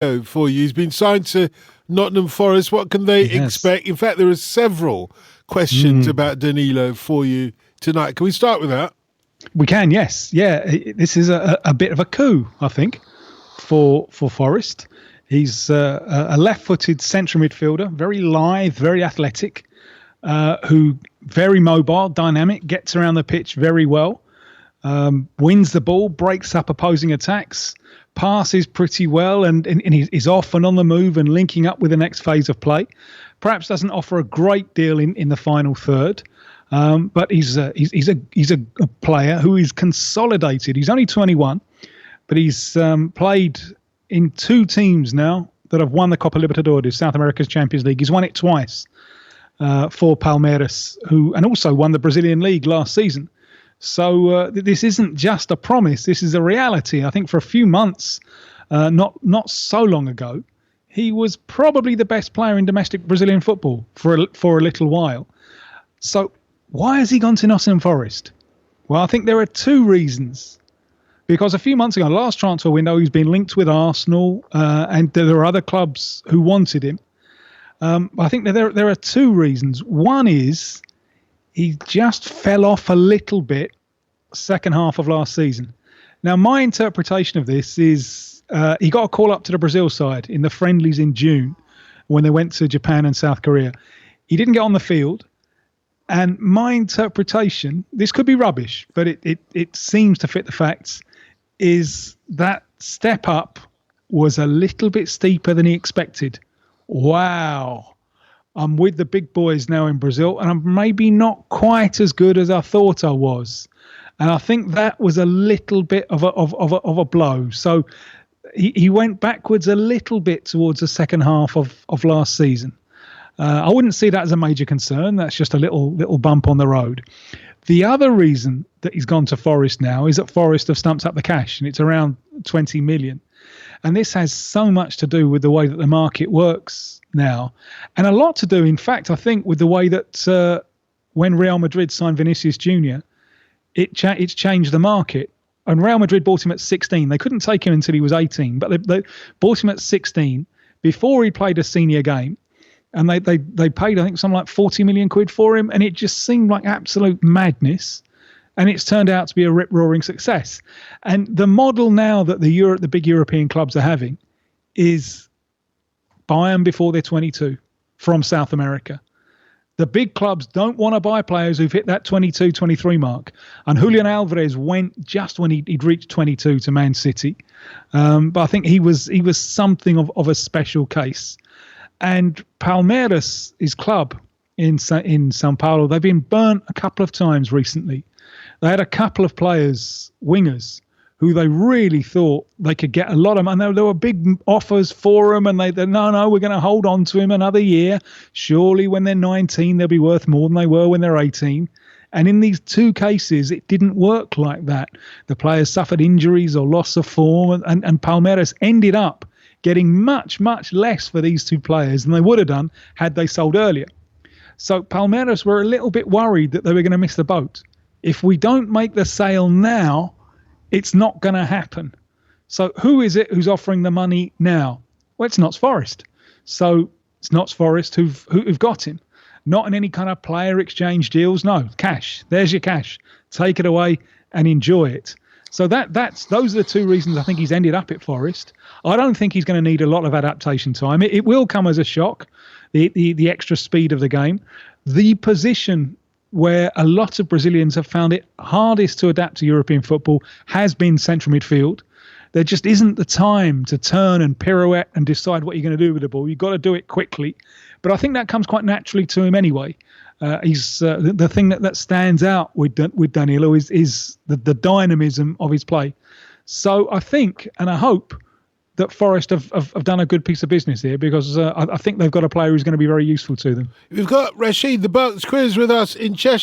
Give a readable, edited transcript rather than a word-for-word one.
For you. He's been signed to Nottingham Forest. What can they expect? In fact, there are several questions about Danilo for you tonight. Can we start with that? We can, yes. Yeah, this is a bit of a coup, I think, for Forest. He's a left-footed central midfielder, very lithe, very athletic, who very mobile, dynamic, gets around the pitch very well, wins the ball, breaks up opposing attacks, passes pretty well, and he's off and on the move and linking up with the next phase of play. Perhaps doesn't offer a great deal in the final third, but he's a player who is consolidated. He's only 21, but he's played in two teams now that have won the Copa Libertadores, South America's Champions League. He's won it twice for Palmeiras, and also won the Brazilian League last season. So this isn't just a promise. This is a reality. I think for a few months, not so long ago, he was probably the best player in domestic Brazilian football for a little while. So why has he gone to Nottingham Forest? Well, I think there are two reasons. Because a few months ago, last transfer window, he's been linked with Arsenal, and there are other clubs who wanted him. I think that there are two reasons. One is he just fell off a little bit second half of last season. Now, my interpretation of this is he got a call up to the Brazil side in the friendlies in June when they went to Japan and South Korea. He didn't get on the field. And my interpretation, this could be rubbish, but it seems to fit the facts, is that step up was a little bit steeper than he expected. Wow. I'm with the big boys now in Brazil, and I'm maybe not quite as good as I thought I was. And I think that was a little bit of a blow. So he went backwards a little bit towards the second half of last season. I wouldn't see that as a major concern. That's just a little bump on the road. The other reason that he's gone to Forest now is that Forest have stumped up the cash, and it's around 20 million. And this has so much to do with the way that the market works now. And a lot to do, in fact, I think, with the way that when Real Madrid signed Vinicius Jr., it's changed the market. And Real Madrid bought him at 16. They couldn't take him until he was 18, but they bought him at 16 before he played a senior game. And they paid, I think, something like 40 million quid for him. And it just seemed like absolute madness. And it's turned out to be a rip-roaring success. And the model now that the big European clubs are having is buy them before they're 22 from South America. The big clubs don't want to buy players who've hit that 22, 23 mark. And Julian Alvarez went just when he'd reached 22 to Man City. But I think he was something of a special case. And Palmeiras, his club in Sao Paulo, they've been burnt a couple of times recently. They had a couple of players, wingers, who they really thought they could get a lot of money. There were big offers for them, and they no, we're going to hold on to him another year. Surely when they're 19, they'll be worth more than they were when they're 18. And in these two cases, it didn't work like that. The players suffered injuries or loss of form, and Palmeiras ended up getting much, much less for these two players than they would have done had they sold earlier. So Palmeiras were a little bit worried that they were going to miss the boat. If we don't make the sale now, it's not going to happen. So who is it who's offering the money now? Well, it's Notts Forest. So it's Notts Forest who've got him. Not in any kind of player exchange deals. No, cash. There's your cash. Take it away and enjoy it. So those are the two reasons I think he's ended up at Forest. I don't think he's going to need a lot of adaptation time. It will come as a shock, the extra speed of the game. The position where a lot of Brazilians have found it hardest to adapt to European football has been central midfield. There just isn't the time to turn and pirouette and decide what you're going to do with the ball. You've got to do it quickly. But I think that comes quite naturally to him anyway. He's the thing that stands out with Danilo is the dynamism of his play. So I think and I hope that Forest have done a good piece of business here, because I think they've got a player who's going to be very useful to them. We've got Rashid the Bucks quiz with us in Cheshire.